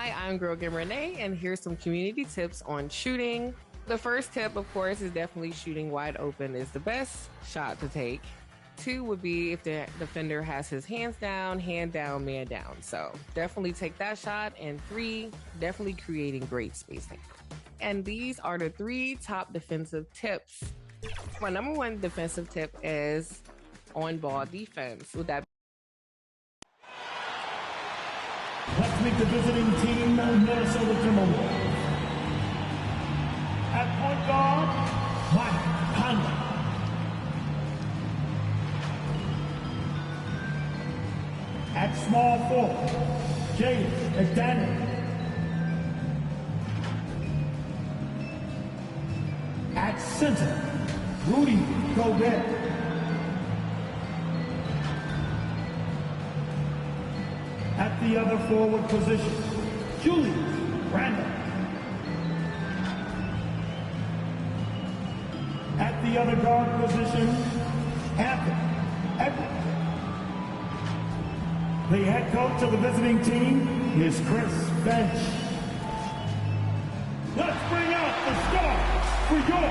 Hi, I'm Girl Game Renee, and here's some community tips on shooting. The first tip, of course, is definitely shooting wide open is the best shot to take. 2 would be if the defender has his hands down, hand down, man down. So definitely take that shot. And 3, definitely creating great spacing. And these are the 3 top defensive tips. My number 1 defensive tip is on-ball defense. With that, let's meet the visiting team, Minnesota Timberwolves. At point guard, Mike Conley. At small forward, James McDaniel. At center, Rudy Gobert. At the other forward position, Julius Randle. At the other guard position, Anthony Edwards. The head coach of the visiting team is Chris Bench. Let's bring out the star for your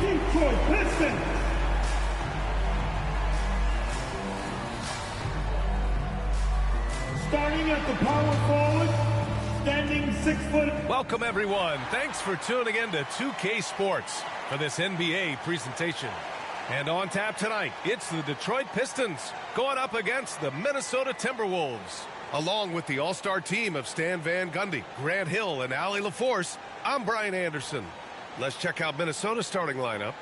Detroit Pistons. Starting at the power forward, standing 6 foot. Welcome, everyone. Thanks for tuning in to 2K Sports for this NBA presentation. And on tap tonight, it's the Detroit Pistons going up against the Minnesota Timberwolves. Along with the all-star team of Stan Van Gundy, Grant Hill, and Allie LaForce, I'm Brian Anderson. Let's check out Minnesota's starting lineup.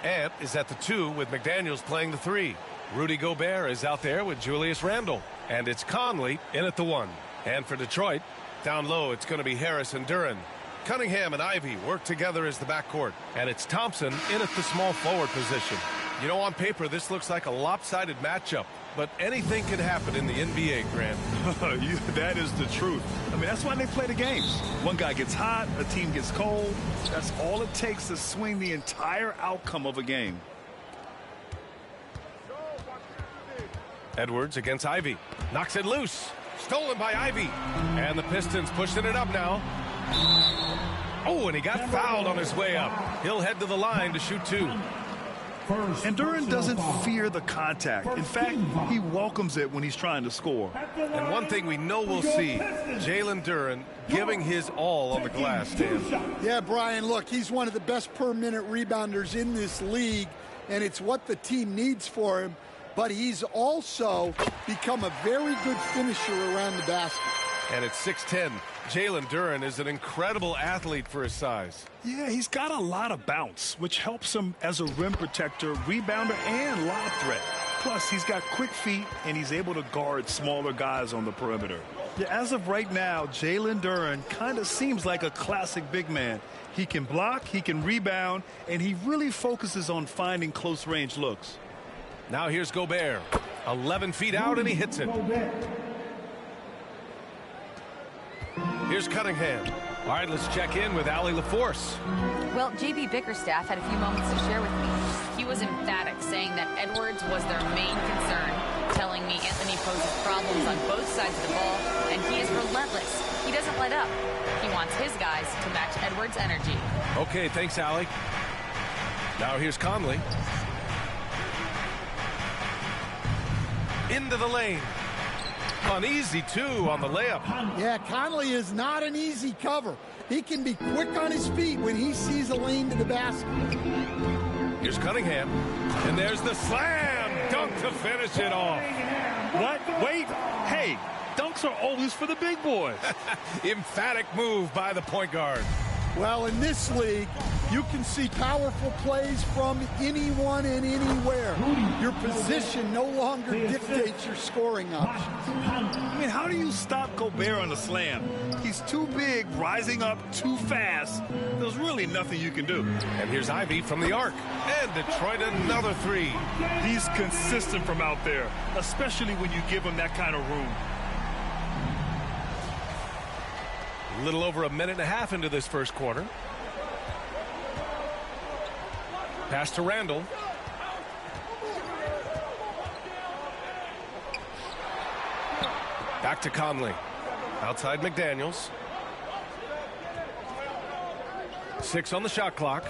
Ant is at the 2 with McDaniels playing the 3. Rudy Gobert is out there with Julius Randle. And it's Conley in at the 1. And for Detroit, down low, it's going to be Harris and Duren. Cunningham and Ivy work together as the backcourt. And it's Thompson in at the small forward position. You know, on paper, this looks like a lopsided matchup. But anything can happen in the NBA, Grant. That is the truth. I mean, that's why they play the games. One guy gets hot, a team gets cold. That's all it takes to swing the entire outcome of a game. Edwards against Ivy. Knocks it loose. Stolen by Ivy. And the Pistons pushing it up now. Oh, and he got fouled on his way up. He'll head to the line to shoot 2. And Duren doesn't fear the contact. In fact, he welcomes it when he's trying to score. And one thing we know we'll see, Jalen Duren giving his all on the glass, Dan. Yeah, Brian, look, he's one of the best per-minute rebounders in this league, and it's what the team needs for him. But he's also become a very good finisher around the basket. And at 6'10", Jalen Duren is an incredible athlete for his size. Yeah, he's got a lot of bounce, which helps him as a rim protector, rebounder, and lob threat. Plus, he's got quick feet, and he's able to guard smaller guys on the perimeter. Yeah, as of right now, Jalen Duren kind of seems like a classic big man. He can block, he can rebound, and he really focuses on finding close-range looks. Now here's Gobert. 11 feet out, and he hits it. Here's Cunningham. All right, let's check in with Allie LaForce. Well, J.B. Bickerstaff had a few moments to share with me. He was emphatic, saying that Edwards was their main concern, telling me Anthony poses problems on both sides of the ball, and he is relentless. He doesn't let up. He wants his guys to match Edwards' energy. Okay, thanks, Allie. Now here's Conley. Into the lane. An easy 2 on the layup. Yeah, Conley is not an easy cover. He can be quick on his feet when he sees a lane to the basket. Here's Cunningham. And there's the slam dunk to finish it off. What? Wait. Hey, dunks are always for the big boys. Emphatic move by the point guard. Well, in this league, you can see powerful plays from anyone and anywhere. Your position no longer dictates your scoring options. I mean, how do you stop Gobert on the slam? He's too big, rising up too fast. There's really nothing you can do. And here's Ivy from the arc. And Detroit another 3. He's consistent from out there, especially when you give him that kind of room. A little over a minute and a half into this first quarter. Pass to Randle. Back to Conley. Outside McDaniels. 6 on the shot clock.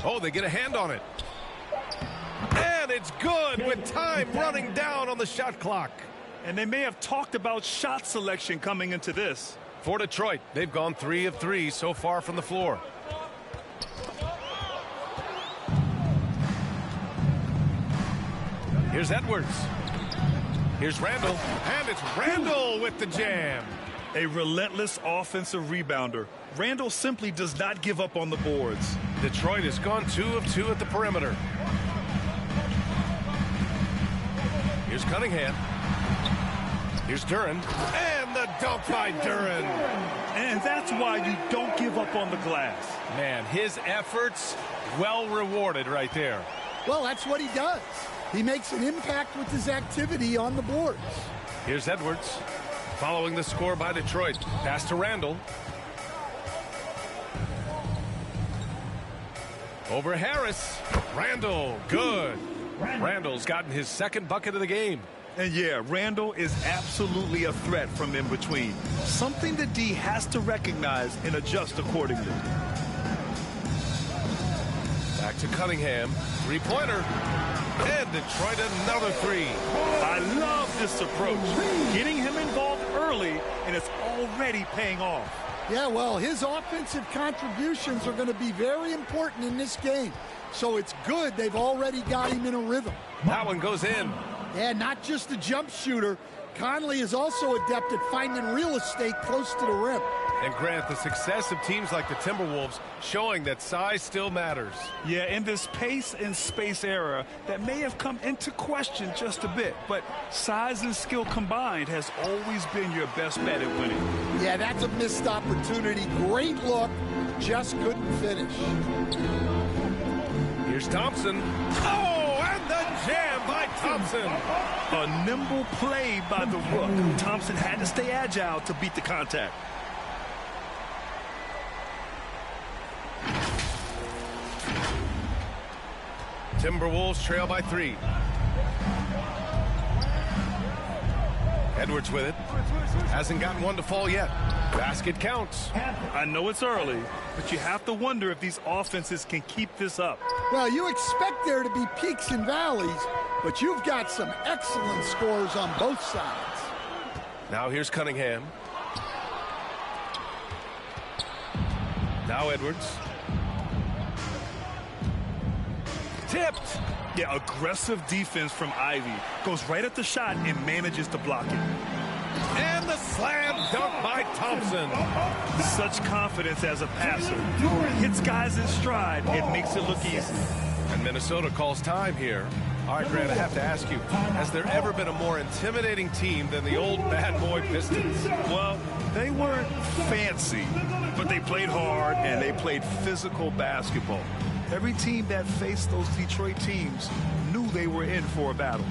Oh, they get a hand on it. And it's good with time running down on the shot clock. And they may have talked about shot selection coming into this. For Detroit, they've gone 3 of 3 so far from the floor. Here's Edwards. Here's Randall. And it's Randall with the jam. A relentless offensive rebounder. Randall simply does not give up on the boards. Detroit has gone 2 of 2 at the perimeter. Here's Cunningham. Here's Duren. And the dunk by Duren. And that's why you don't give up on the glass. Man, his efforts well rewarded right there. Well, that's what he does. He makes an impact with his activity on the boards. Here's Edwards. Following the score by Detroit. Pass to Randall. Over Harris. Randall, good. Randall's gotten his second bucket of the game. And yeah, Randall is absolutely a threat from in between. Something that D has to recognize and adjust accordingly. Back to Cunningham. Three-pointer. And Detroit another 3. I love this approach. Getting him involved early, and it's already paying off. Yeah, well, his offensive contributions are going to be very important in this game. So it's good they've already got him in a rhythm. That one goes in. Yeah, not just a jump shooter. Conley is also adept at finding real estate close to the rim. And Grant, the success of teams like the Timberwolves showing that size still matters. Yeah, in this pace and space era, that may have come into question just a bit. But size and skill combined has always been your best bet at winning. Yeah, that's a missed opportunity. Great look, just couldn't finish. Here's Thompson. Oh, and the jam by Thompson. A nimble play by the Rook. Thompson had to stay agile to beat the contact. Timberwolves trail by 3. Edwards with it. Hasn't gotten one to fall yet. Basket counts. I know it's early, but you have to wonder if these offenses can keep this up. Well, you expect there to be peaks and valleys, but you've got some excellent scores on both sides. Now here's Cunningham. Now Edwards. Tipped. Yeah, aggressive defense from Ivy. Goes right at the shot and manages to block it. And the slam dunk by Thompson. Such confidence as a passer. Hits guys in stride and makes it look easy. And Minnesota calls time here. All right, Grant, I have to ask you, has there ever been a more intimidating team than the old bad boy Pistons? Well, they weren't fancy, but they played hard and they played physical basketball. Every team that faced those Detroit teams knew they were in for a battle.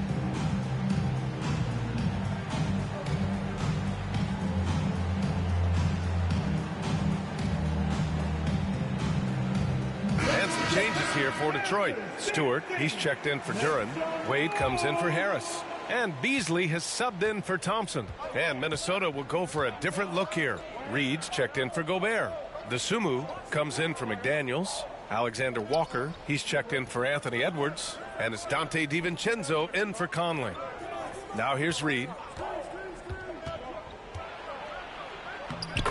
And some changes here for Detroit. Stewart, he's checked in for Duren. Wade comes in for Harris. And Beasley has subbed in for Thompson. And Minnesota will go for a different look here. Reed's checked in for Gobert. The Sumu comes in for McDaniels. Alexander Walker, he's checked in for Anthony Edwards. And it's Dante DiVincenzo in for Conley. Now here's Reed.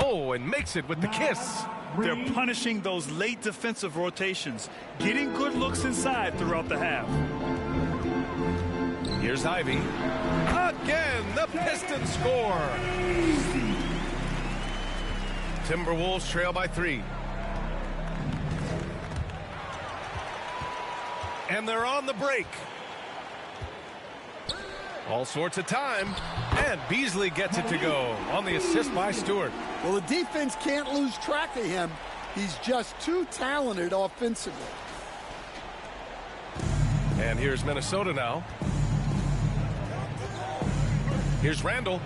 Oh, and makes it with the kiss. They're punishing those late defensive rotations, getting good looks inside throughout the half. Here's Ivy. Again, the Pistons score. Timberwolves trail by 3. And they're on the break. All sorts of time. And Beasley gets it to go on the assist by Stewart. Well, the defense can't lose track of him. He's just too talented offensively. And here's Minnesota now. Here's Randall.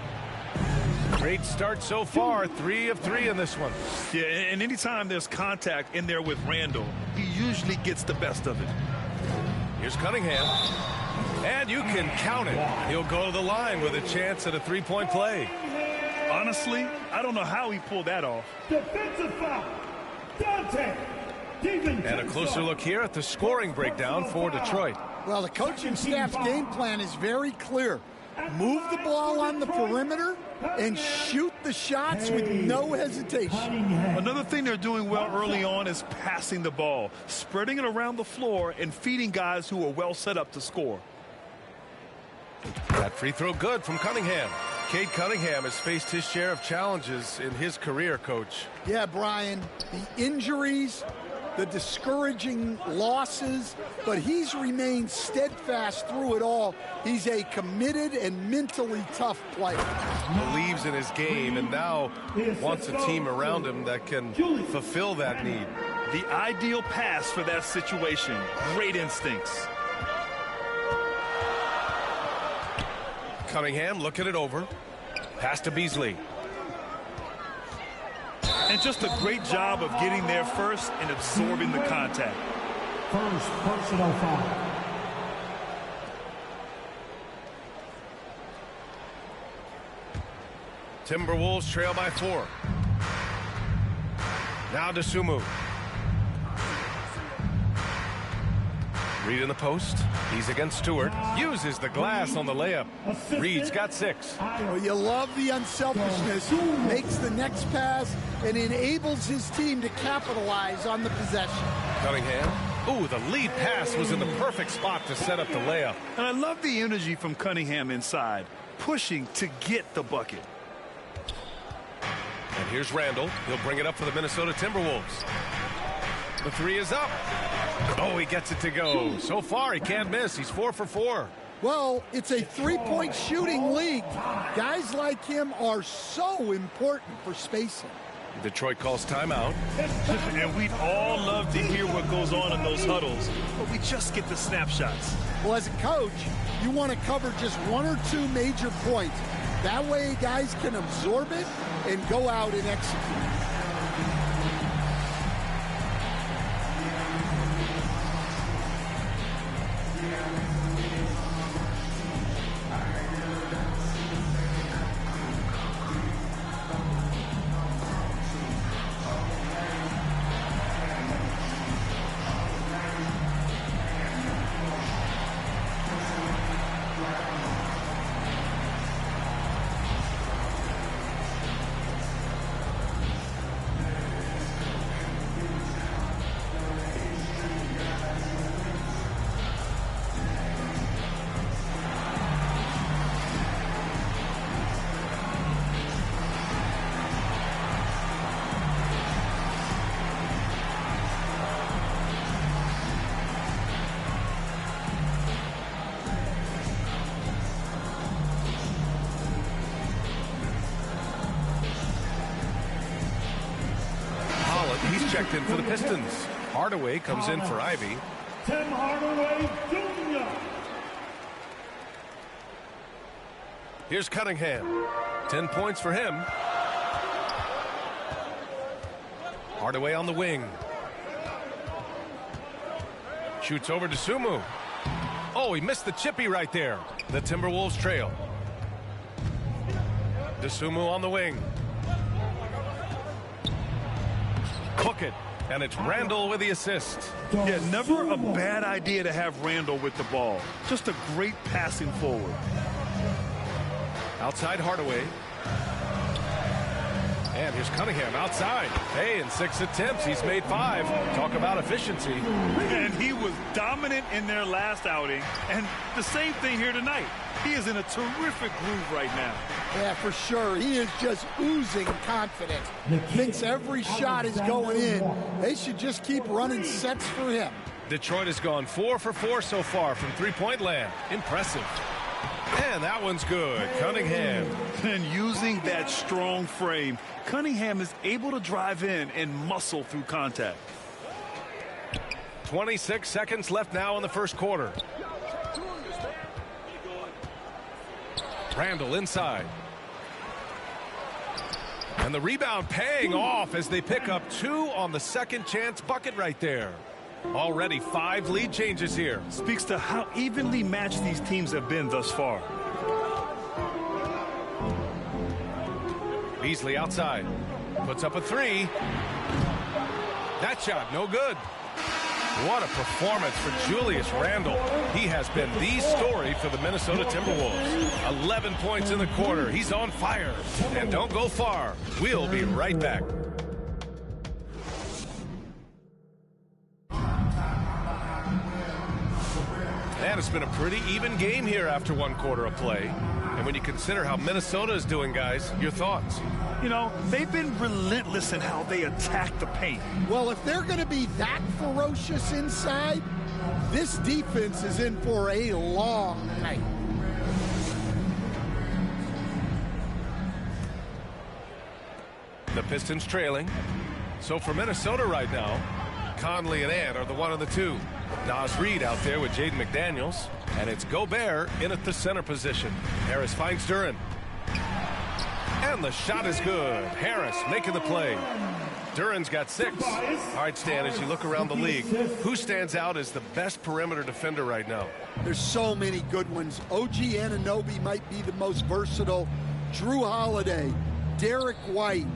Great start so far. 3 of 3 in this one. Yeah, and anytime there's contact in there with Randall, he usually gets the best of it. Here's Cunningham. And you can count it. He'll go to the line with a chance at a three-point play. Honestly, I don't know how he pulled that off. Defensive foul. And a closer look here at the scoring breakdown for Detroit. Well, the coaching staff's game plan is very clear. Move the ball on the perimeter and shoot the shots with no hesitation. Another thing they're doing well early on is passing the ball, spreading it around the floor and feeding guys who are well set up to score. That free throw good from Cunningham. Cade Cunningham has faced his share of challenges in his career, Coach. Yeah, Brian, the injuries, the discouraging losses, but he's remained steadfast through it all. He's a committed and mentally tough player. Believes in his game and now wants a team around him that can fulfill that need. The ideal pass for that situation. Great instincts. Cunningham looking it over. Pass to Beasley. And just a great job of getting there first and absorbing the contact. First personal foul. Timberwolves trail by 4. Now Dosunmu. Reed in the post. He's against Stewart. Uses the glass on the layup. Reed's got 6. Well, you love the unselfishness. Makes the next pass and enables his team to capitalize on the possession. Cunningham. Ooh, the lead pass was in the perfect spot to set up the layup. And I love the energy from Cunningham inside, pushing to get the bucket. And here's Randall. He'll bring it up for the Minnesota Timberwolves. The 3 is up. Oh, he gets it to go. So far, he can't miss. He's 4 for 4. Well, it's a three-point shooting league. Guys like him are so important for spacing. Detroit calls timeout. And we'd all love to hear what goes on in those huddles, but we just get the snapshots. Well, as a coach, you want to cover just 1 or 2 major points. That way, guys can absorb it and go out and execute. He's checked in for the Pistons. Hardaway comes in for Ivy. Tim Hardaway Jr. Here's Cunningham. 10 points for him. Hardaway on the wing. Shoots over to Sumu. Oh, he missed the chippy right there. The Timberwolves trail. Dosunmu on the wing. Hook it. And it's Randall with the assist. Yeah, never a bad idea to have Randall with the ball. Just a great passing forward. Outside Hardaway. And here's Cunningham outside. Hey, in 6 attempts, he's made 5. Talk about efficiency. And he was dominant in their last outing. And the same thing here tonight. He is in a terrific groove right now. Yeah, for sure. He is just oozing confidence. Thinks every shot is going in. They should just keep running sets for him. Detroit has gone 4 for 4 so far from three-point land. Impressive. And that one's good. Cunningham. And using that strong frame, Cunningham is able to drive in and muscle through contact. 26 seconds left now in the first quarter. Randall inside. And the rebound paying off as they pick up 2 on the second chance bucket right there. Already 5 lead changes here. Speaks to how evenly matched these teams have been thus far. Beasley outside. Puts up a 3. That shot, no good. What a performance for Julius Randle. He has been the story for the Minnesota Timberwolves. 11 points in the quarter. He's on fire. And don't go far. We'll be right back. And it's been a pretty even game here after one quarter of play. And when you consider how Minnesota is doing, guys, your thoughts? You know, they've been relentless in how they attack the paint. Well, if they're going to be that ferocious inside, this defense is in for a long night. The Pistons trailing. So for Minnesota right now, Conley and Ant are the 1 and the 2. Nas Reed out there with Jaden McDaniels. And it's Gobert in at the center position. Harris finds Duren. And the shot is good. Harris making the play. Duren's got 6. All right, Stan, as you look around the league, who stands out as the best perimeter defender right now? There's so many good ones. OG Anunoby might be the most versatile. Drew Holiday, Derek White,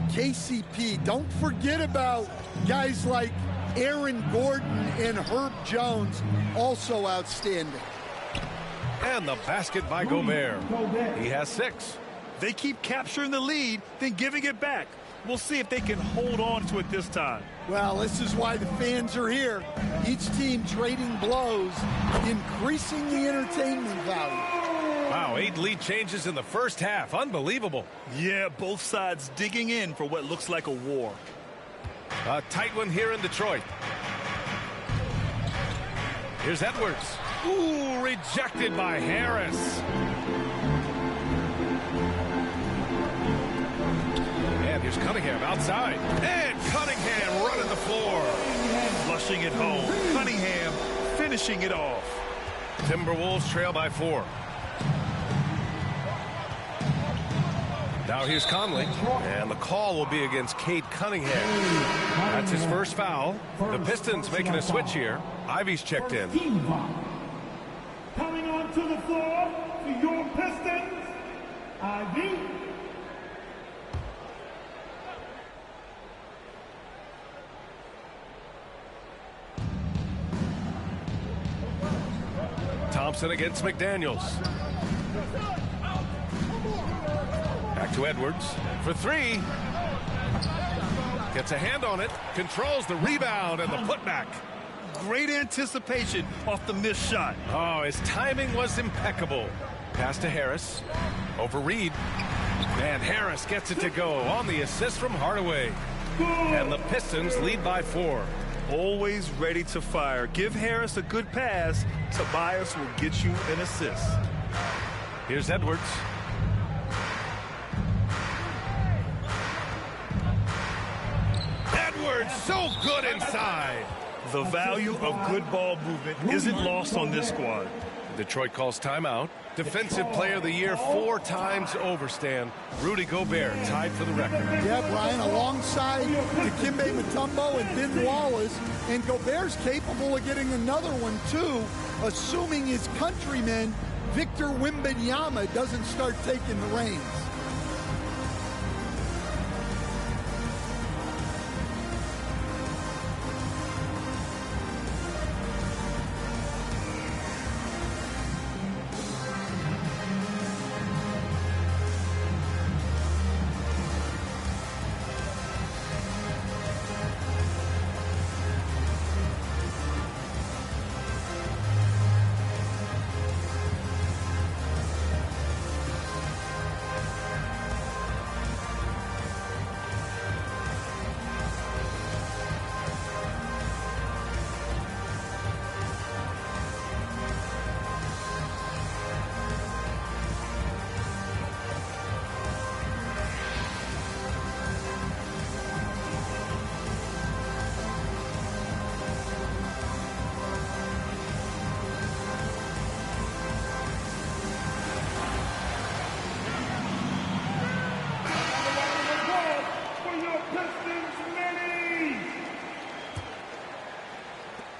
KCP. Don't forget about guys like Aaron Gordon and Herb Jones, also outstanding. And the basket by Gobert. He has 6. They keep capturing the lead, then giving it back. We'll see if they can hold on to it this time. Well, this is why the fans are here. Each team trading blows, increasing the entertainment value. Wow, 8 lead changes in the first half. Unbelievable. Yeah, both sides digging in for what looks like a war. A tight one here in Detroit. Here's Edwards. Ooh, rejected by Harris. And here's Cunningham outside. And Cunningham running the floor. Flushing it home. Cunningham finishing it off. Timberwolves trail by 4. Now here's Conley, and the call will be against Cade Cunningham. That's his first foul. The Pistons making a switch here. Ivy's checked in. Coming onto the floor for your Pistons, Ivy. Thompson against McDaniels. Back to Edwards for 3. Gets a hand on it, controls the rebound and the putback. Great anticipation off the missed shot. Oh, his timing was impeccable. Pass to Harris. Over Reed. And Harris gets it to go on the assist from Hardaway. And the Pistons lead by 4. Always ready to fire. Give Harris a good pass. Tobias will get you an assist. Here's Edwards. Edwards, so good inside. The value of good ball movement isn't lost on this squad. Detroit calls timeout. Defensive Player of the Year 4 times over, Stan. Rudy Gobert tied for the record. Yeah, Brian, alongside Dikembe Mutombo and Ben Wallace, and Gobert's capable of getting another one, too, assuming his countryman, Victor Wembanyama, doesn't start taking the reins.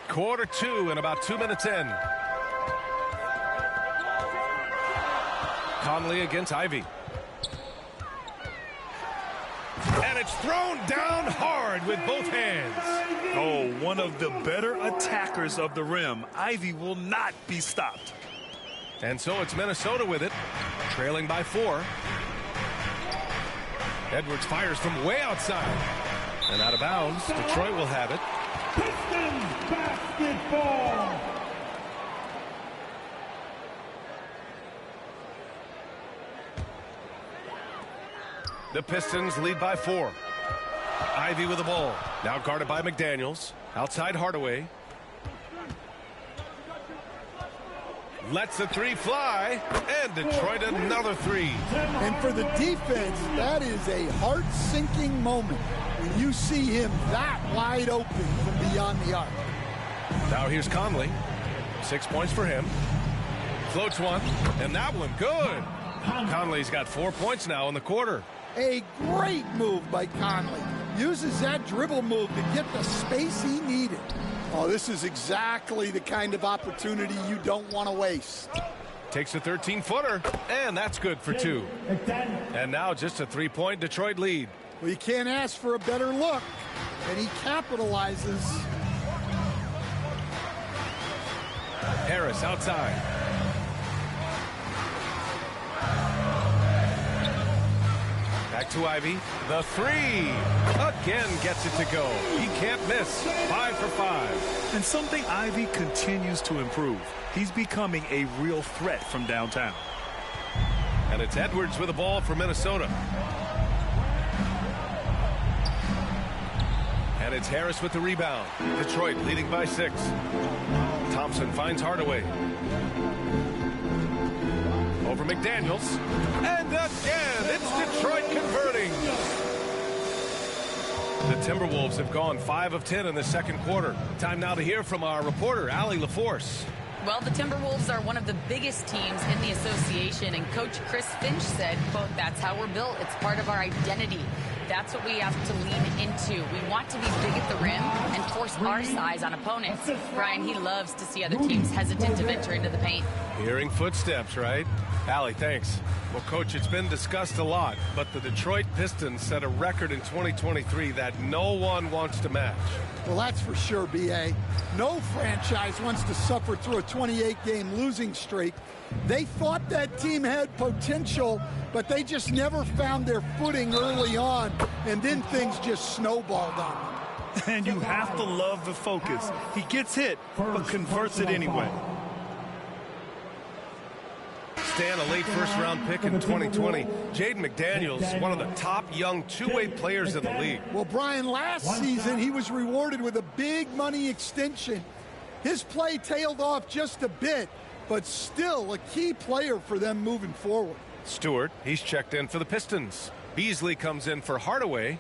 Quarter 2 and about 2 minutes in. Conley against Ivy. And it's thrown down hard with both hands. Oh, one of the better attackers of the rim. Ivy will not be stopped. And so it's Minnesota with it, trailing by 4. Edwards fires from way outside. And out of bounds, Detroit will have it. Pistons basketball. The Pistons lead by 4. Ivy with the ball. Now guarded by McDaniels. Outside Hardaway. Lets the 3 fly. And Detroit another 3. And for the defense, that is a heart-sinking moment when you see him that wide open from beyond the arc. Now here's Conley. 6 points for him. Floats one. And that one good. Conley's got 4 points now in the quarter. A great move by Conley. Uses that dribble move to get the space he needed. Oh, this is exactly the kind of opportunity you don't want to waste. Takes a 13-footer, and that's good for 2. And now just a 3-point Detroit lead. Well, you can't ask for a better look, and he capitalizes. Harris outside. Back to Ivy. The 3. Again gets it to go. He can't miss. 5 for 5. And something Ivy continues to improve. He's becoming a real threat from downtown. And it's Edwards with the ball for Minnesota. And it's Harris with the rebound. Detroit leading by 6. Thompson finds Hardaway. Over McDaniels. And again, it's Detroit converting. The Timberwolves have gone 5 of 10 in the second quarter. Time now to hear from our reporter, Allie LaForce. Well, the Timberwolves are one of the biggest teams in the association, and Coach Chris Finch said, quote, "That's how we're built. It's part of our identity. That's what we have to lean into. We want to be big at the rim and force our size on opponents." Brian, he loves to see other teams hesitant to venture into the paint. Hearing footsteps, right? Allie, thanks. Well, Coach, it's been discussed a lot, but the Detroit Pistons set a record in 2023 that no one wants to match. Well, that's for sure, B.A. No franchise wants to suffer through a 28-game losing streak. They thought that team had potential, but they just never found their footing early on, and then things just snowballed on them. And you have to love the focus. He gets hit, but converts it anyway. Stan, a late first-round pick in 2020. Jaden McDaniels, one of the top young two-way players in the league. Well, Brian, last season he was rewarded with a big money extension. His play tailed off just a bit, but still a key player for them moving forward. Stewart, he's checked in for the Pistons. Beasley comes in for Hardaway.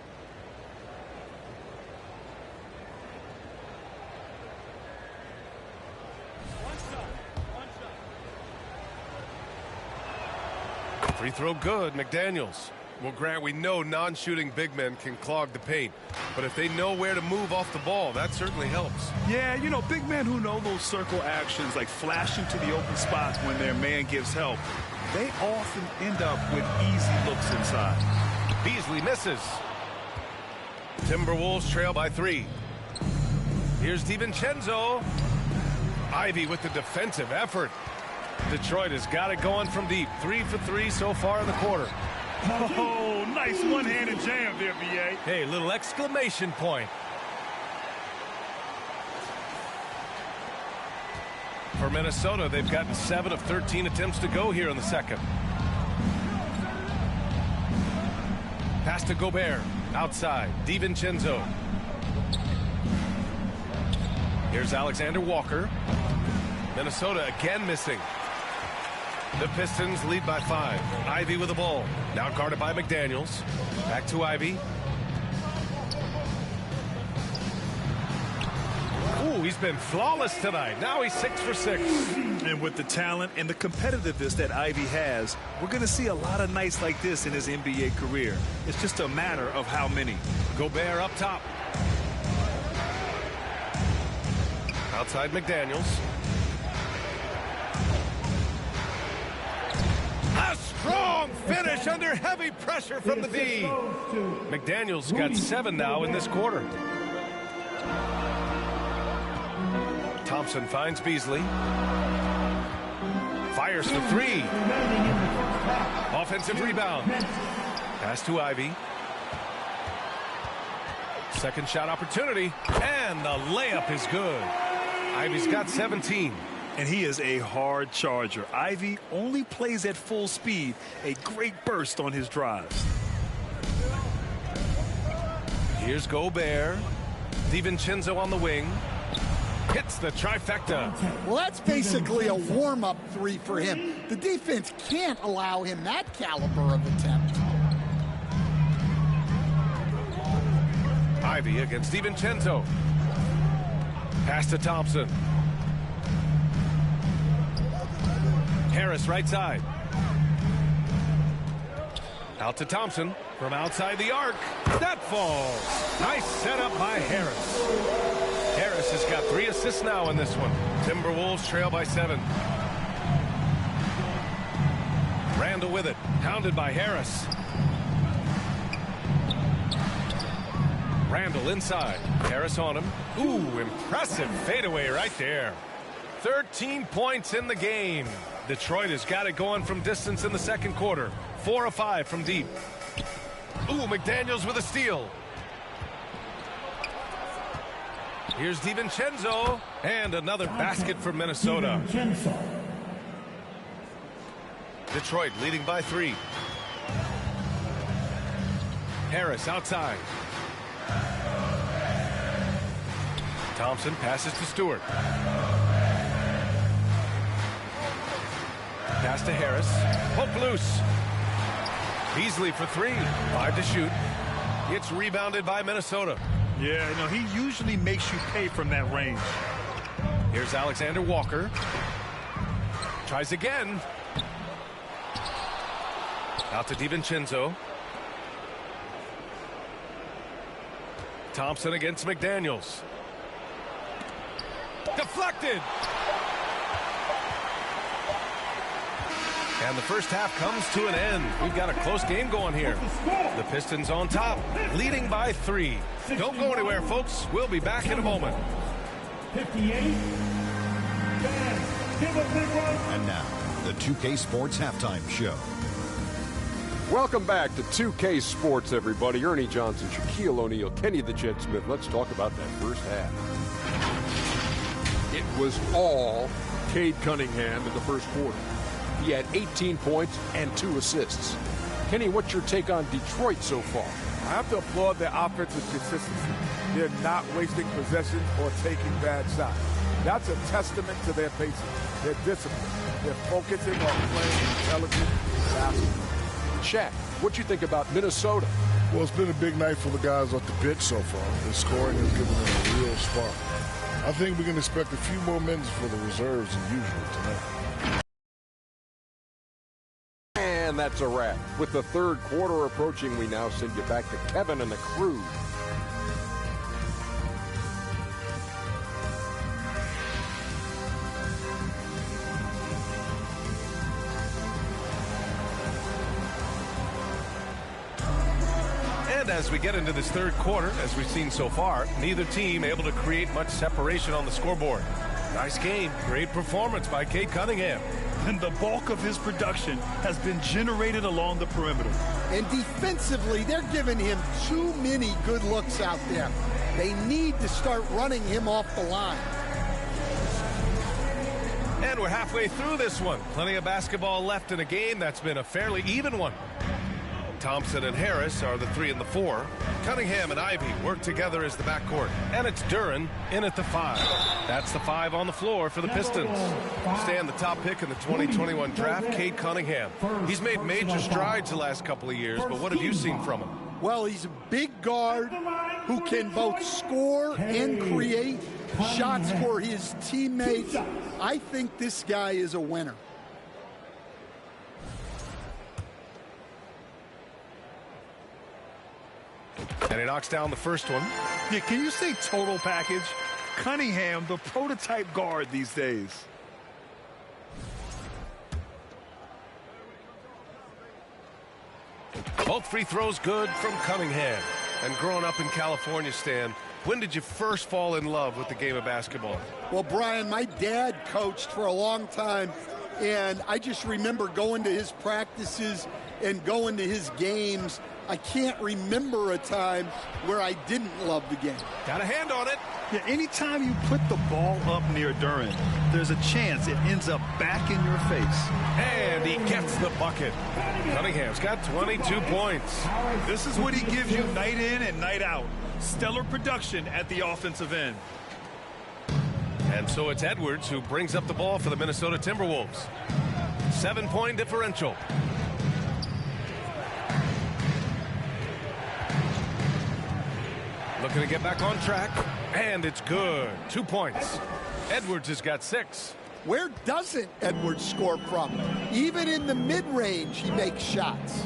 Free throw good, McDaniels. Well, Grant, we know non-shooting big men can clog the paint, but if they know where to move off the ball, that certainly helps. Yeah, you know, big men who know those circle actions, like flashing to the open spots when their man gives help, they often end up with easy looks inside. Beasley misses. Timberwolves trail by 3. Here's DiVincenzo. Ivy with the defensive effort. Detroit has got it going from deep. 3 for 3 so far in the quarter. Oh, nice one-handed jam there, B.A. Hey, little exclamation point. For Minnesota, they've gotten 7 of 13 attempts to go here in the second. Pass to Gobert. Outside. DiVincenzo. Here's Alexander Walker. Minnesota again missing. The Pistons lead by 5. Ivy with the ball. Now guarded by McDaniels. Back to Ivy. Ooh, he's been flawless tonight. Now he's 6 for 6. And with the talent and the competitiveness that Ivy has, we're going to see a lot of nights like this in his NBA career. It's just a matter of how many. Gobert up top. Outside McDaniels. A strong finish finish under heavy pressure from the D. McDaniels got 7 now in this quarter. Thompson finds Beasley. Fires for 3. Offensive rebound. Pass to Ivy. Second shot opportunity. And the layup is good. Ivy's got 17. And he is a hard charger. Ivy only plays at full speed. A great burst on his drives. Here's Gobert. DiVincenzo on the wing. Hits the trifecta. Well, that's basically a warm-up 3 for him. The defense can't allow him that caliber of attempt. Ivy against DiVincenzo. Pass to Thompson. Harris right side. Out to Thompson from outside the arc. That falls. Nice setup by Harris. Harris has got 3 assists now in this one. Timberwolves trail by 7. Randall with it. Pounded by Harris. Randall inside. Harris on him. Ooh, impressive fadeaway right there. 13 points in the game. Detroit has got it going from distance in the second quarter. 4 of 5 from deep. Ooh, McDaniels with a steal. Here's DiVincenzo. And another basket for Minnesota. Detroit leading by 3. Harris outside. Thompson passes to Stewart. Pass to Harris. Poke loose. Beasley for 3. 5 to shoot. It's rebounded by Minnesota. Yeah, no, he usually makes you pay from that range. Here's Alexander Walker. Tries again. Out to DiVincenzo. Thompson against McDaniels. Deflected. And the first half comes to an end. We've got a close game going here. The Pistons on top, leading by 3. Don't go anywhere, folks. We'll be back in a moment. 58. And now, the 2K Sports Halftime Show. Welcome back to 2K Sports, everybody. Ernie Johnson, Shaquille O'Neal, Kenny the Jet Smith. Let's talk about that first half. It was all Cade Cunningham in the first quarter. He had 18 points and 2 assists. Kenny, what's your take on Detroit so far? I have to applaud their offensive consistency. They're not wasting possessions or taking bad shots. That's a testament to their patience, their discipline. They're focusing on playing intelligent basketball. Shaq, what you think about Minnesota? Well, it's been a big night for the guys off the bench so far. The scoring has given them a real spark. I think we can expect a few more minutes for the reserves than usual tonight. And that's a wrap. With the third quarter approaching, we now send you back to Kevin and the crew. And as we get into this third quarter, as we've seen so far, neither team able to create much separation on the scoreboard. Nice game. Great performance by Cade Cunningham. And the bulk of his production has been generated along the perimeter. And defensively, they're giving him too many good looks out there. They need to start running him off the line. And we're halfway through this one. Plenty of basketball left in a game that's been a fairly even one. Thompson and Harris are the 3 and the 4. Cunningham and Ivy work together as the backcourt. And it's Duren in at the 5. That's the 5 on the floor for the Pistons. Stand the top pick in the 2021 draft, Cade Cunningham. He's made major strides the last couple of years, but what have you seen from him? Well, he's a big guard who can both score and create shots for his teammates. I think this guy is a winner. And he knocks down the first one. Yeah, can you say total package? Cunningham, the prototype guard these days. Both free throws good from Cunningham. And growing up in California, Stan, when did you first fall in love with the game of basketball? Well, Brian, my dad coached for a long time, and I just remember going to his practices and going to his games. I can't remember a time where I didn't love the game. Got a hand on it. Yeah, anytime you put the ball up near Duran, there's a chance it ends up back in your face. And he gets the bucket. Cunningham's got 22 points. This is what he gives you night in and night out. Stellar production at the offensive end. And so it's Edwards who brings up the ball for the Minnesota Timberwolves. 7-point differential. Looking to get back on track, and it's good. 2 points. Edwards has got 6. Where doesn't Edwards score from? Even in the mid-range, he makes shots.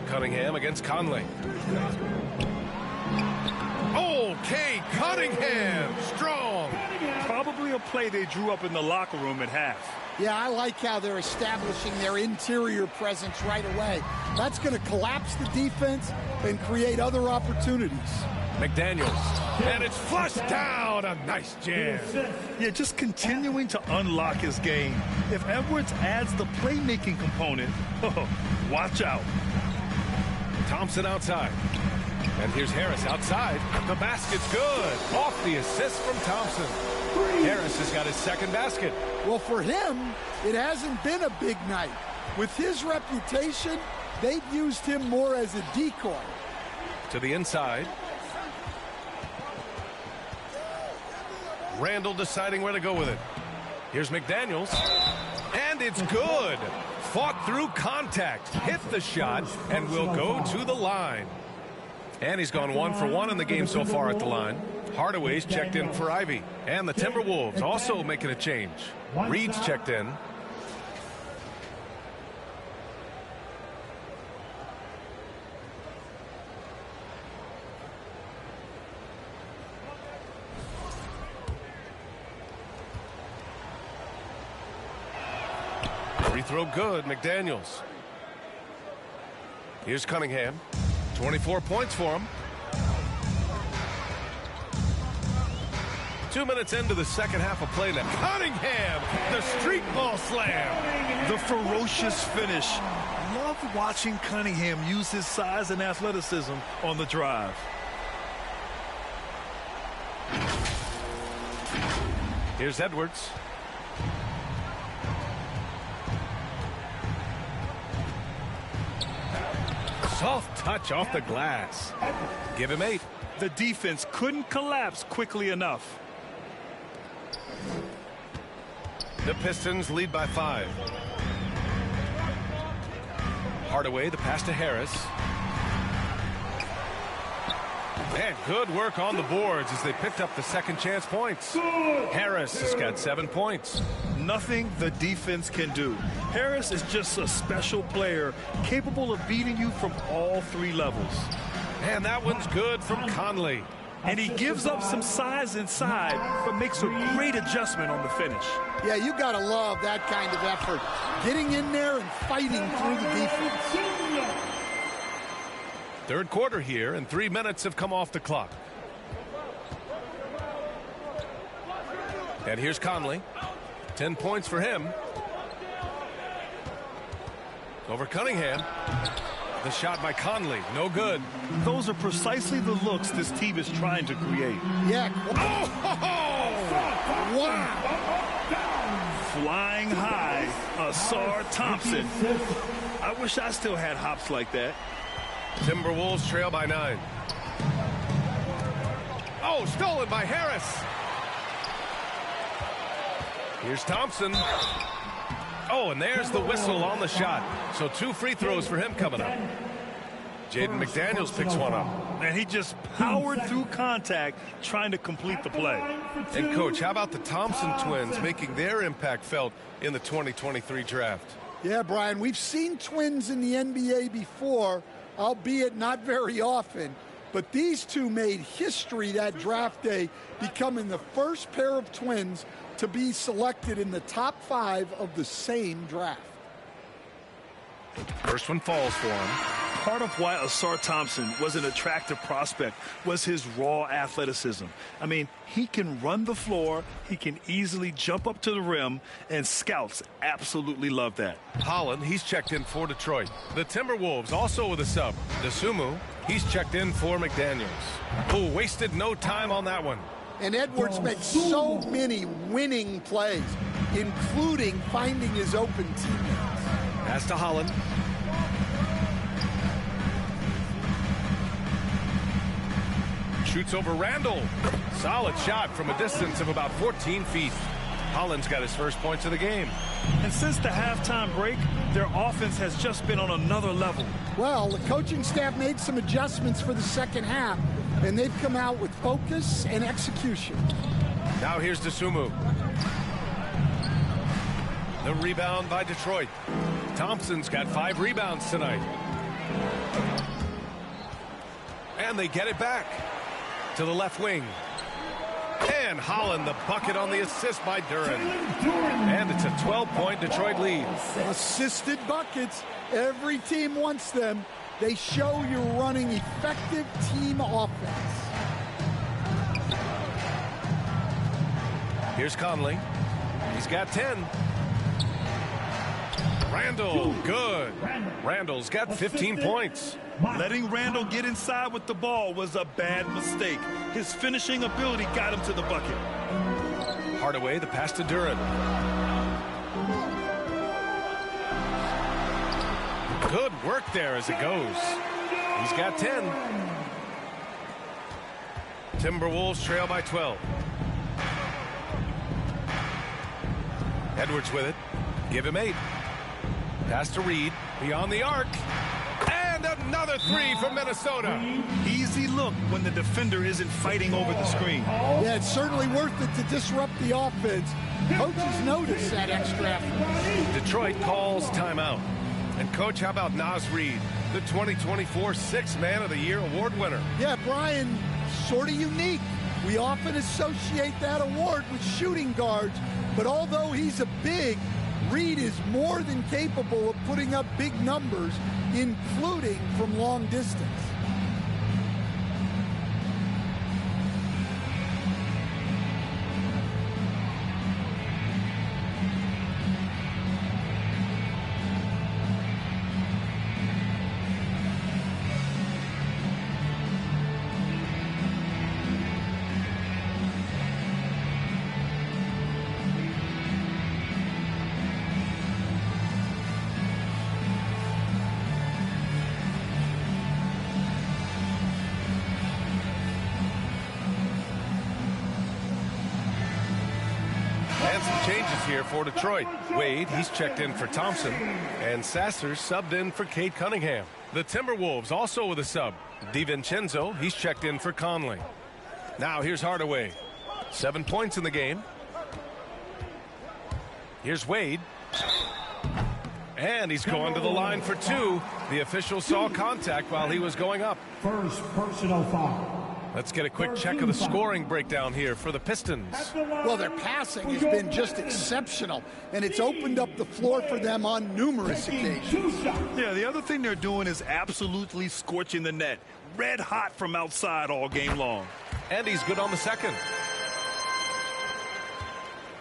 Cunningham against Conley. Okay, Cunningham, strong. Probably a play they drew up in the locker room at half. Yeah, I like how they're establishing their interior presence right away. That's going to collapse the defense and create other opportunities. McDaniels, and it's flushed down. A nice jam. Yeah, just continuing to unlock his game. If Edwards adds the playmaking component, watch out. Thompson outside. And here's Harris outside. The basket's good. Off the assist from Thompson. Harris has got his second basket. Well, for him, it hasn't been a big night. With his reputation, they've used him more as a decoy. To the inside. Randall deciding where to go with it. Here's McDaniels. And it's good. Fought through contact. Hit the shot and will go to the line. And he's gone 1 for 1 in the game so far at the line. Hardaway's checked in for Ivy. And the Timberwolves also making a change. Reed's checked in. Free throw good, McDaniels. Here's Cunningham. 24 points for him. 2 minutes into the second half of play now. Cunningham, the street ball slam. The ferocious finish. Love watching Cunningham use his size and athleticism on the drive. Here's Edwards. Soft touch off the glass. Give him 8. The defense couldn't collapse quickly enough. The Pistons lead by 5. Hardaway, the pass to Harris. And good work on the boards as they picked up the second chance points. Harris has got 7 points. Nothing the defense can do. Harris is just a special player capable of beating you from all 3 levels. And that one's good from Conley. And he gives up some size inside, but makes a great adjustment on the finish. Yeah, you got to love that kind of effort. Getting in there and fighting through the defense. Third quarter here, and 3 minutes have come off the clock. And here's Conley. 10 points for him. Over Cunningham. The shot by Conley, no good. Those are precisely the looks this team is trying to create. Yeah. Oh! Wow. Flying high, Asar Thompson. I wish I still had hops like that. Timberwolves trail by 9. Oh, stolen by Harris. Here's Thompson. Oh, and there's the whistle on the shot. So 2 free throws for him coming up. Jaden McDaniels picks one up. And he just powered through contact trying to complete the play. And, Coach, how about the Thompson twins making their impact felt in the 2023 draft? Yeah, Brian, we've seen twins in the NBA before, albeit not very often. But these two made history that draft day, becoming the first pair of twins to be selected in the top 5 of the same draft. First one falls for him. Part of why Asar Thompson was an attractive prospect was his raw athleticism. I mean, he can run the floor, he can easily jump up to the rim, and scouts absolutely love that. Holland, he's checked in for Detroit. The Timberwolves also with a sub. Desumu, he's checked in for McDaniels. Oh, wasted no time on that one. And Edwards makes so many winning plays, including finding his open teammates. Pass to Holland. Shoots over Randall. Solid shot from a distance of about 14 feet. Holland's got his first points of the game. And since the halftime break, their offense has just been on another level. Well, the coaching staff made some adjustments for the second half, and they've come out with focus and execution. Now here's Desumu. The rebound by Detroit. Thompson's got 5 rebounds tonight. And they get it back to the left wing. And Holland, the bucket on the assist by Duren. And it's a 12-point Detroit lead. Assisted buckets. Every team wants them. They show you're running effective team offense. Here's Conley. He's got 10. Randall, good. Randall's got 15 points. Letting Randall get inside with the ball was a bad mistake. His finishing ability got him to the bucket. Hardaway, the pass to Duren. Good work there as it goes. He's got 10. Timberwolves trail by 12. Edwards with it. Give him 8. Pass to Reed. Beyond the arc. And another 3 from Minnesota. Easy look when the defender isn't fighting over the screen. Yeah, it's certainly worth it to disrupt the offense. Coaches notice that extra effort. Detroit calls timeout. And, Coach, how about Naz Reid, the 2024 Sixth Man of the Year award winner? Yeah, Brian, sort of unique. We often associate that award with shooting guards, but although he's a big, Reid is more than capable of putting up big numbers, including from long distance. Here for Detroit. Wade, he's checked in for Thompson, and Sasser subbed in for Cade Cunningham. The Timberwolves also with a sub. DiVincenzo, he's checked in for Conley. Now here's Hardaway. 7 points in the game. Here's Wade. And he's going to the line for 2. The official saw contact while he was going up. First personal foul. Let's get a quick check of the scoring breakdown here for the Pistons. Well, their passing has been just exceptional, and it's opened up the floor for them on numerous occasions. Yeah, the other thing they're doing is absolutely scorching the net. Red hot from outside all game long. And he's good on the second.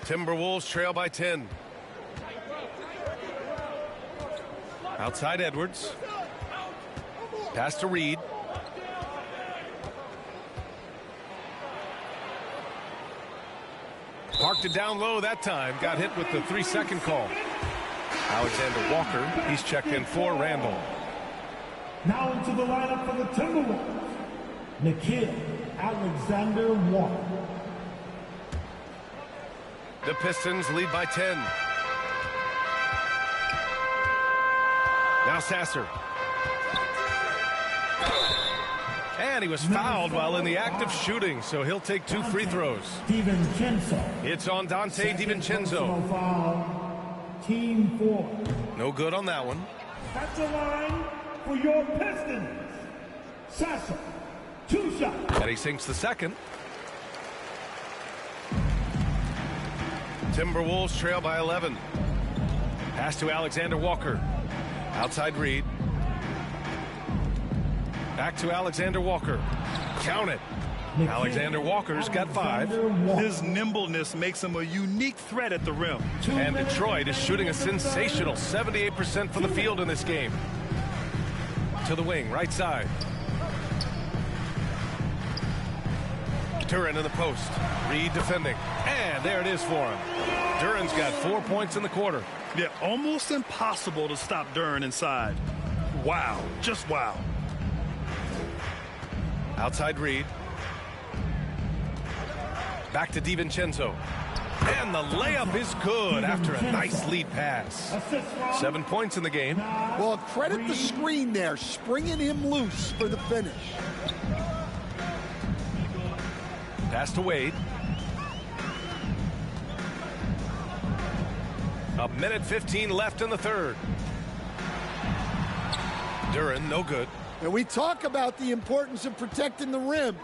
Timberwolves trail by 10. Outside Edwards. Pass to Reed. Parked it down low that time. Got hit with the 3-second call. Alexander Walker, he's checked in for Randall. Now into the lineup for the Timberwolves, Nikhil Alexander Walker. The Pistons lead by 10. Now Sasser. And he was fouled while in the act of shooting, so he'll take 2 free throws. It's on Dante DiVincenzo. Foul, team 4. No good on that one. That's a line for your Pistons. Sasser, 2 shots. And he sinks the second. Timberwolves trail by 11. Pass to Alexander Walker. Outside Reed. Back to Alexander Walker. Count it. Alexander Walker's got 5. His nimbleness makes him a unique threat at the rim. And Detroit is shooting a sensational 78% from the field in this game. To the wing, right side. Duren in the post. Reed defending. And there it is for him. Duren's got 4 points in the quarter. Yeah, almost impossible to stop Duren inside. Wow, just wow. Outside Reed. Back to DiVincenzo. And the layup is good after a nice lead pass. 7 points in the game. Well, credit the screen there, springing him loose for the finish. Pass to Wade. A minute 15 left in the third. Duren, no good. And we talk about the importance of protecting the rim.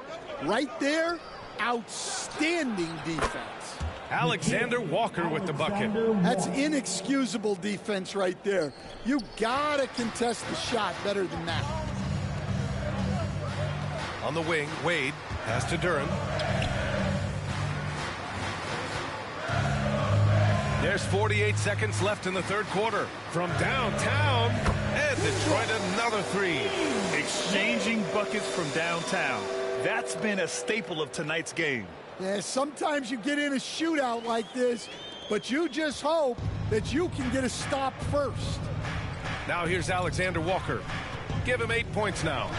Right there, outstanding defense. Alexander Walker with the bucket. That's inexcusable defense right there. You gotta contest the shot better than that. On the wing, Wade. Pass to Duren. There's 48 seconds left in the third quarter. From downtown, and Detroit another 3. Exchanging buckets from downtown. That's been a staple of tonight's game. Yeah, sometimes you get in a shootout like this, but you just hope that you can get a stop first. Now here's Alexander Walker. Give him 8 points now.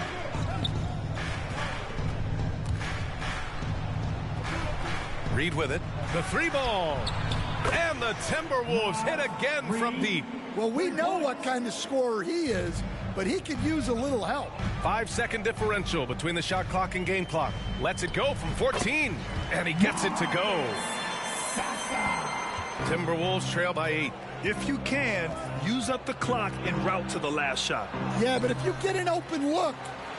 Reed with it. The 3-ball. And the Timberwolves hit again from deep. Well, we know what kind of scorer he is, but he could use a little help. 5-second differential between the shot clock and game clock. Lets it go from 14, and he gets it to go. Timberwolves trail by 8. If you can, use up the clock en route to the last shot. Yeah, but if you get an open look,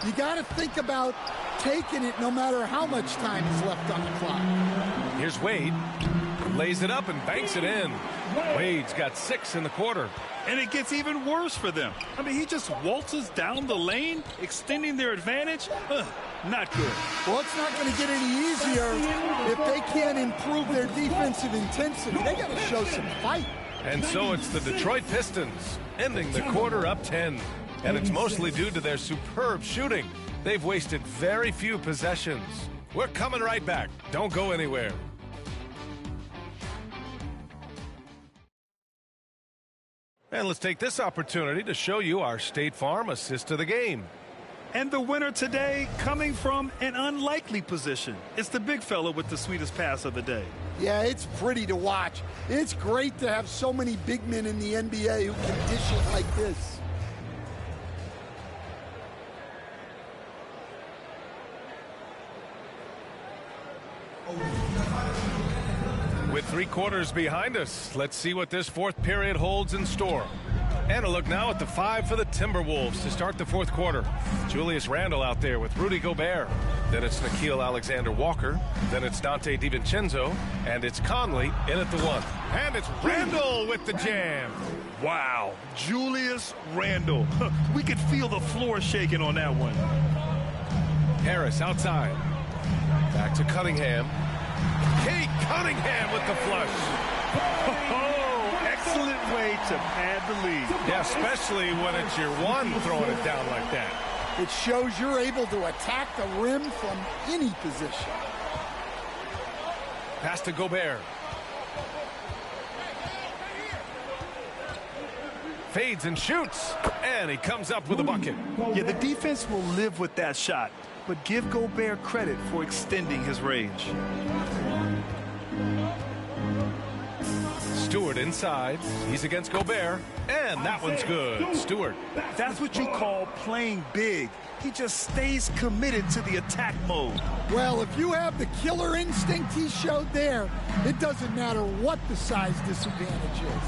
you got to think about taking it no matter how much time is left on the clock. Here's Wade. Lays it up and banks it in. Wade's got 6 in the quarter. And it gets even worse for them. I mean, he just waltzes down the lane, extending their advantage. Not good. Well, it's not going to get any easier if they can't improve their defensive intensity. They got to show some fight. And so it's the Detroit Pistons ending the quarter up 10. And it's mostly due to their superb shooting. They've wasted very few possessions. We're coming right back. Don't go anywhere. And let's take this opportunity to show you our State Farm assist of the game. And the winner today coming from an unlikely position. It's the big fella with the sweetest pass of the day. Yeah, it's pretty to watch. It's great to have so many big men in the NBA who can dish it like this. With 3 quarters behind us, let's see what this fourth period holds in store. And a look now at the 5 for the Timberwolves to start the fourth quarter. Julius Randle out there with Rudy Gobert. Then it's Nickeil Alexander-Walker. Then it's Dante DiVincenzo. And it's Conley in at the 1. And it's Randle with the jam. Wow, Julius Randle. We could feel the floor shaking on that one. Harris outside. Back to Cunningham. Kate Cunningham with the flush. Oh, excellent way to pad the lead. Yeah, especially when it's your one throwing it down like that. It shows you're able to attack the rim from any position. Pass to Gobert. Fades and shoots. And he comes up with a bucket. Yeah, the defense will live with that shot, but give Gobert credit for extending his range. Stewart inside. He's against Gobert. And that one's good. Stewart. That's what you call playing big. He just stays committed to the attack mode. Well, if you have the killer instinct he showed there, it doesn't matter what the size disadvantage is.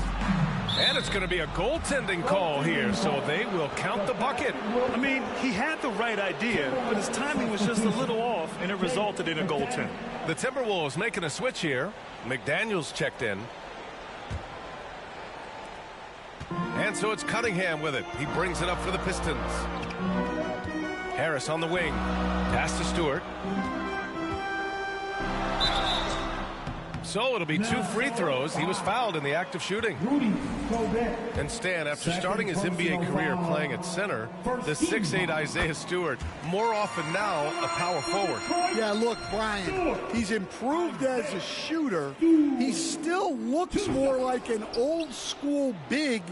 And it's going to be a goaltending call here, so they will count the bucket. I mean, he had the right idea, but his timing was just a little off, and it resulted in a goaltend. The Timberwolves making a switch here. McDaniels checked in. And And so it's Cunningham with it. He brings it up for the Pistons. Harris on the wing. Pass to Stewart. So it'll be 2 free throws. He was fouled in the act of shooting. And Stan, after starting his NBA career playing at center, the 6'8" Isaiah Stewart, more often now a power forward. Yeah, look, Brian, he's improved as a shooter. He still looks more like an old school big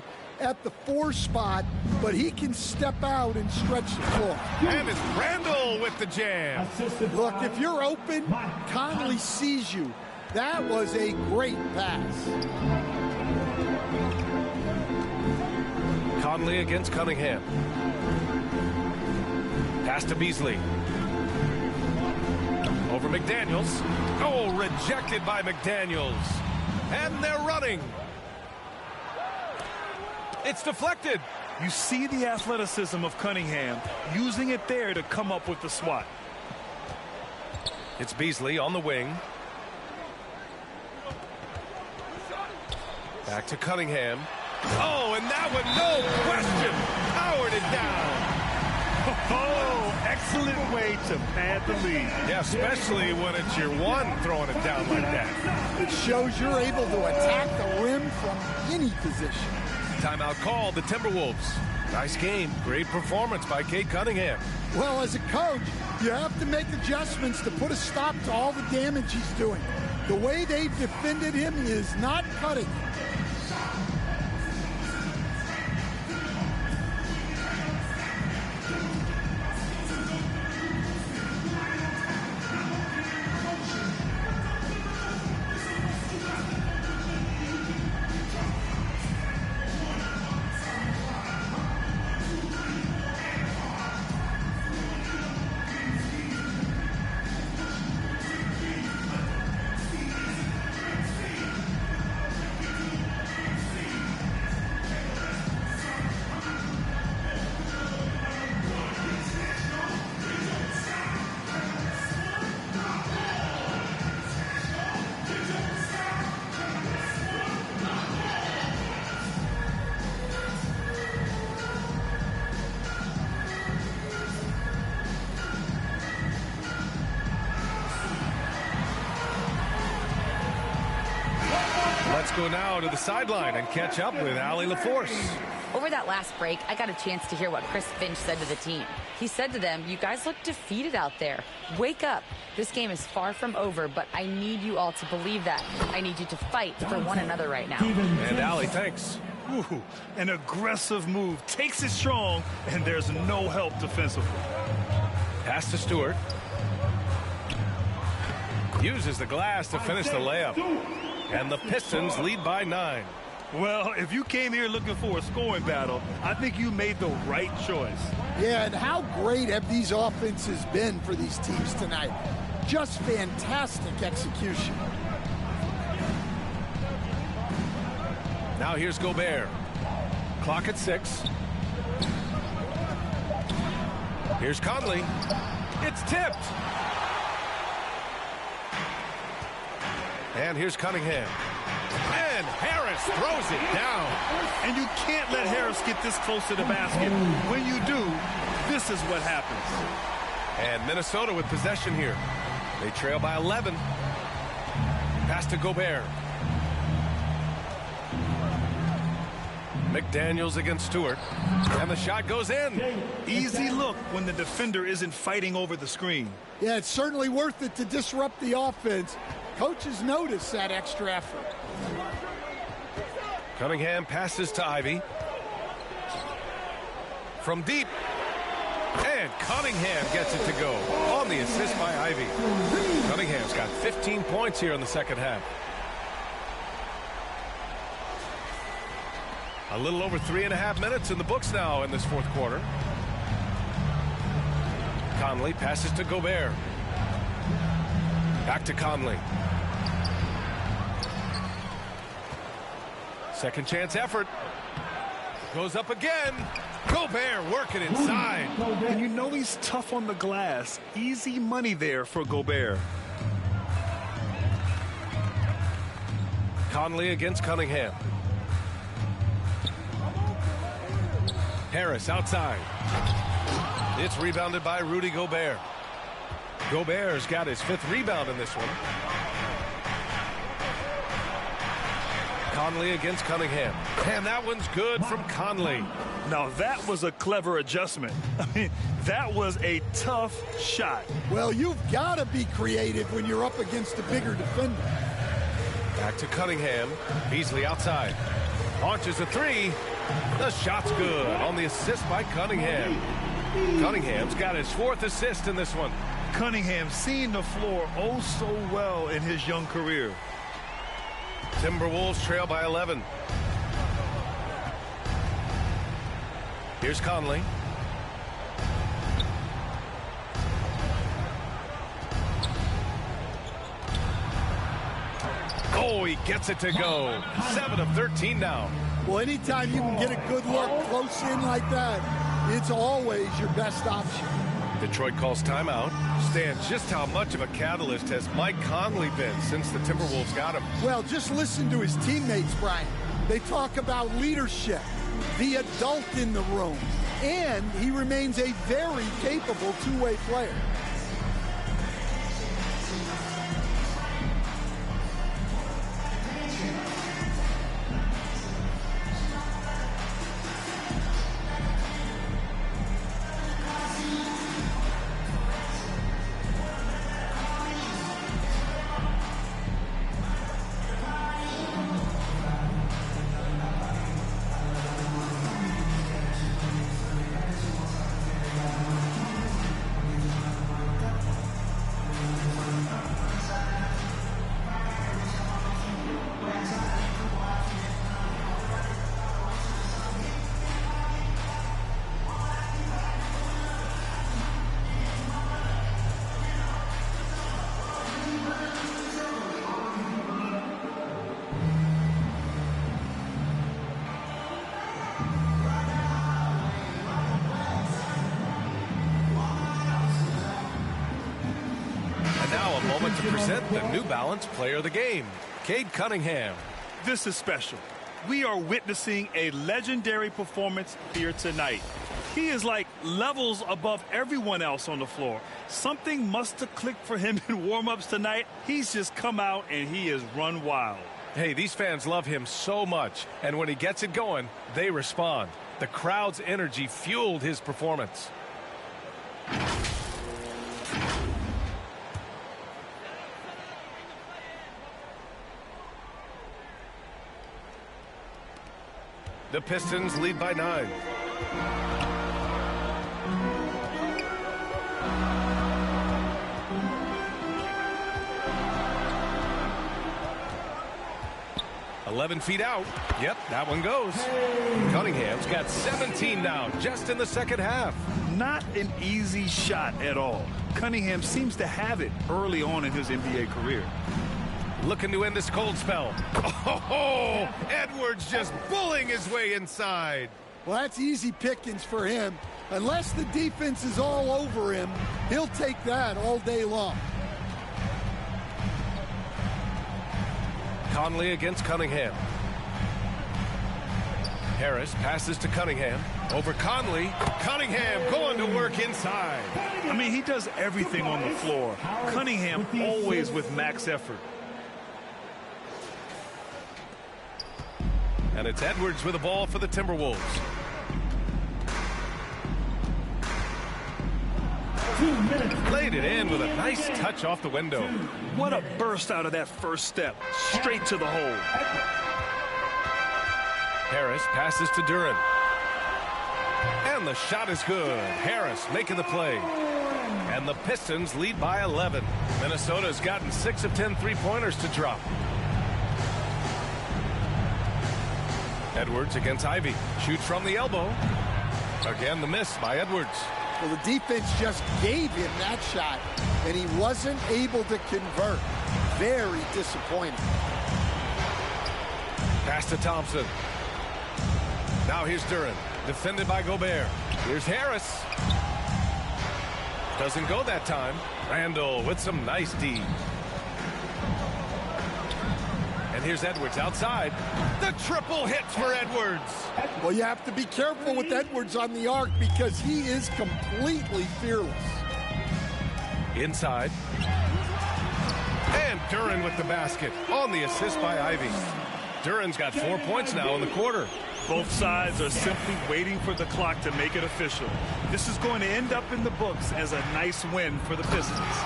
at the 4 spot, but he can step out and stretch the floor. And it's Randall with the jam. Look, if you're open, Conley sees you. That was a great pass. Conley against Cunningham. Pass to Beasley. Over McDaniels. Oh, rejected by McDaniels. And they're running. It's deflected. You see the athleticism of Cunningham, using it there to come up with the swat. It's Beasley on the wing. Back to Cunningham. Oh, and that one, no question, powered it down. Oh, excellent way to pad the lead. Yeah, especially when it's your one throwing it down like that. It shows you're able to attack the rim from any position. Timeout called, the Timberwolves. Nice game, great performance by Cade Cunningham. Well, as a coach, you have to make adjustments to put a stop to all the damage he's doing. The way they've defended him is not cutting. Let's go now to the sideline and catch up with Allie LaForce. Over that last break, I got a chance to hear what Chris Finch said to the team. He said to them, "You guys look defeated out there. Wake up. This game is far from over, but I need you all to believe that. I need you to fight for one another right now." And Allie, thanks. Ooh, an aggressive move. Takes it strong, and there's no help defensively. Pass to Stewart. Uses the glass to finish the layup. And the Pistons lead by 9. Well, if you came here looking for a scoring battle, I think you made the right choice. Yeah, and how great have these offenses been for these teams tonight? Just fantastic execution. Now here's Gobert. Clock at 6. Here's Conley. It's tipped. And here's Cunningham. And Harris throws it down. And you can't let Harris get this close to the basket. When you do, this is what happens. And Minnesota with possession here. They trail by 11. Pass to Gobert. McDaniels against Stewart. And the shot goes in. Easy look when the defender isn't fighting over the screen. Yeah, it's certainly worth it to disrupt the offense. Coaches notice that extra effort. Cunningham passes to Ivy. From deep. And Cunningham gets it to go on the assist by Ivy. Cunningham's got 15 points here in the second half. A little over 3.5 minutes in the books now in this fourth quarter. Conley passes to Gobert. Back to Conley. Second chance effort. Goes up again. Gobert working inside. And you know he's tough on the glass. Easy money there for Gobert. Conley against Cunningham. Harris outside. It's rebounded by Rudy Gobert. Gobert's got his 5th rebound in this one. Conley against Cunningham. And that one's good from Conley. Now that was a clever adjustment. I mean, that was a tough shot. Well, you've got to be creative when you're up against a bigger defender. Back to Cunningham. Beasley outside. Launches a 3. The shot's good on the assist by Cunningham. Cunningham's got his 4th assist in this one. Cunningham seeing the floor oh so well in his young career. Timberwolves trail by 11. Here's Conley. Oh, he gets it to go. 7 of 13 now. Well, anytime you can get a good look close in like that, it's always your best option. Detroit calls timeout. Stan, just how much of a catalyst has Mike Conley been since the Timberwolves got him? Well, just listen to his teammates, Brian. They talk about leadership, the adult in the room, and he remains a very capable two-way player. To present the New Balance Player of the Game, Cade Cunningham. This is special. We are witnessing a legendary performance here tonight. He is like levels above everyone else on the floor. Something must have clicked for him in warm-ups tonight. He's just come out and he has run wild. Hey, these fans love him so much, and when he gets it going, they respond. The crowd's energy fueled his performance. The Pistons lead by 9. "11 feet out." Yep, that one goes. Cunningham's got 17 now, just in the second half. Not an easy shot at all. Cunningham seems to have it early on in his NBA career. Looking to end this cold spell. Oh, Edwards just bullying his way inside. Well, that's easy pickings for him. Unless the defense is all over him, he'll take that all day long. Conley against Cunningham. Harris passes to Cunningham. Over Conley. Cunningham going to work inside. I mean, he does everything on the floor. Cunningham always with max effort. And it's Edwards with the ball for the Timberwolves. Played it in with a nice touch off the window. What a burst out of that first step. Straight to the hole. Harris passes to Duren. And the shot is good. Harris making the play. And the Pistons lead by 11. Minnesota's gotten 6 of 10 three-pointers to drop. Edwards against Ivy. Shoots from the elbow. Again, the miss by Edwards. Well, the defense just gave him that shot, and he wasn't able to convert. Very disappointing. Pass to Thompson. Now here's Duren. Defended by Gobert. Here's Harris. Doesn't go that time. Randall with some nice D. And And here's Edwards outside. The triple hits for Edwards. Well, you have to be careful with Edwards on the arc because he is completely fearless. Inside. And Duren with the basket on the assist by Ivy. Duren's got 4 points now in the quarter. Both sides are simply waiting for the clock to make it official. This is going to end up in the books as a nice win for the Pistons.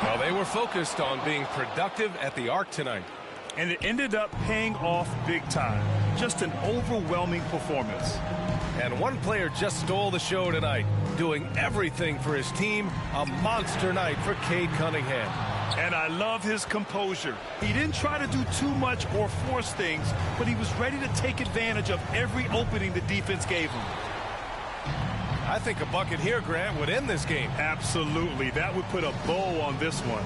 Well, they were focused on being productive at the arc tonight. And it ended up paying off big time. Just an overwhelming performance. And one player just stole the show tonight, doing everything for his team. A monster night for Cade Cunningham. And I love his composure. He didn't try to do too much or force things, but he was ready to take advantage of every opening the defense gave him. I think a bucket here, Grant, would end this game. Absolutely. That would put a bow on this one.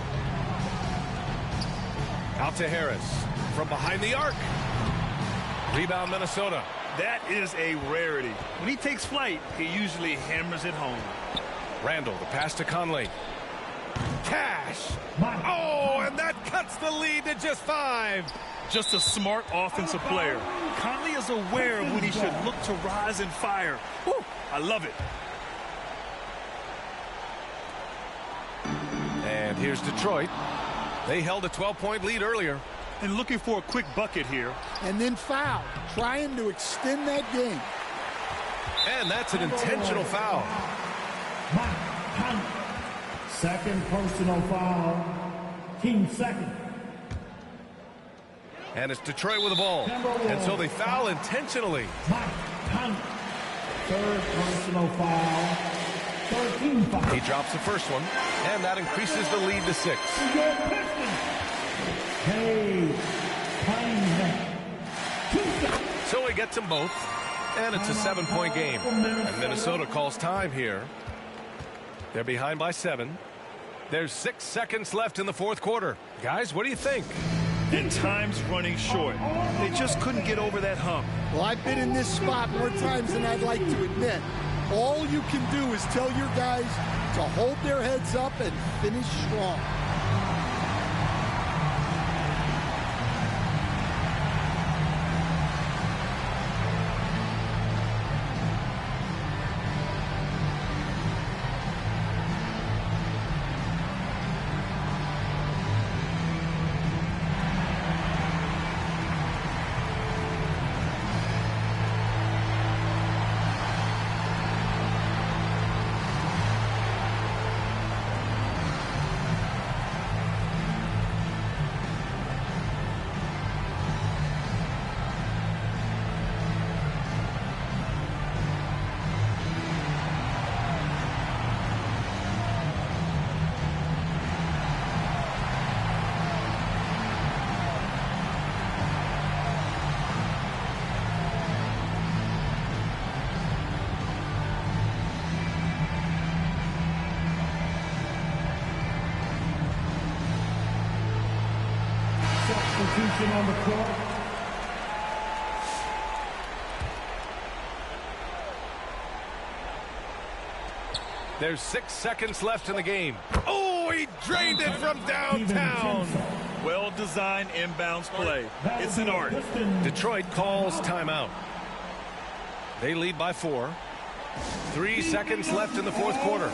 Out to Harris from behind the arc. Rebound, Minnesota. That is a rarity. When he takes flight, he usually hammers it home. Randall, the pass to Conley. Cash. Oh, and that cuts the lead to just 5. Just a smart offensive player. Conley is aware of when he should look to rise and fire. Whew, I love it. And here's Detroit. They held a 12-point lead earlier. And looking for a quick bucket here. And then foul, trying to extend that game. And that's an intentional foul. Second personal foul. Team second. And it's Detroit with the ball. And so they foul intentionally. Third personal foul. 13 foul. He drops the first one, and that increases the lead to 6. Hey, so he gets them both, and it's a 7-point game. And Minnesota calls time here. They're behind by 7. There's 6 seconds left in the fourth quarter. Guys, what do you think? And time's running short. They just couldn't get over that hump. Well, I've been in this spot more times than I'd like to admit. All you can do is tell your guys to hold their heads up and finish strong. Substitution on the court. There's 6 seconds left in the game. Oh, he drained it from downtown. Well-designed inbounds play. It's an art. Detroit calls timeout. They lead by 4. 3 seconds left in the fourth quarter.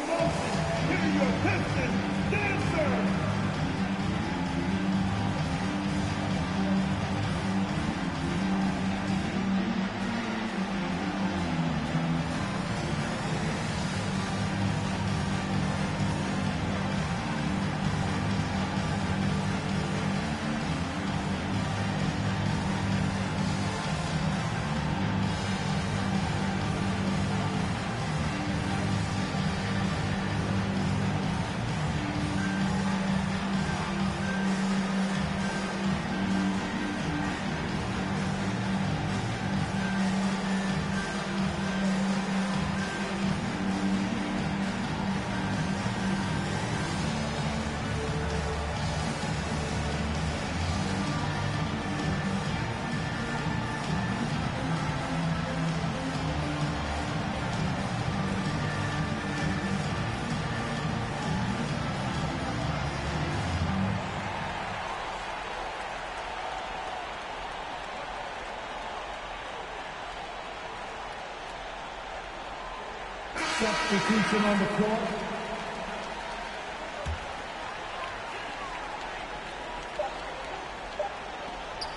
Substitution on the court.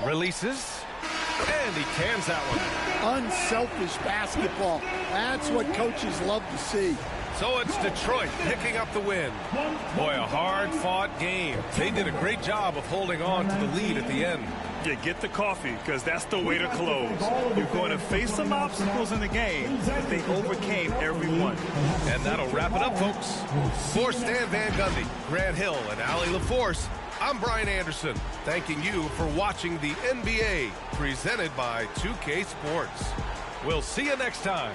Releases. And he cans that one. Unselfish basketball. That's what coaches love to see. So it's Detroit picking up the win. Boy, a hard-fought game. They did a great job of holding on to the lead at the end. Yeah, get the coffee, because that's the way to close. You're going to face some obstacles in the game, but they overcame every one. And that'll wrap it up, folks. For Stan Van Gundy, Grant Hill, and Allie LaForce, I'm Brian Anderson, thanking you for watching the NBA, presented by 2K Sports. We'll see you next time.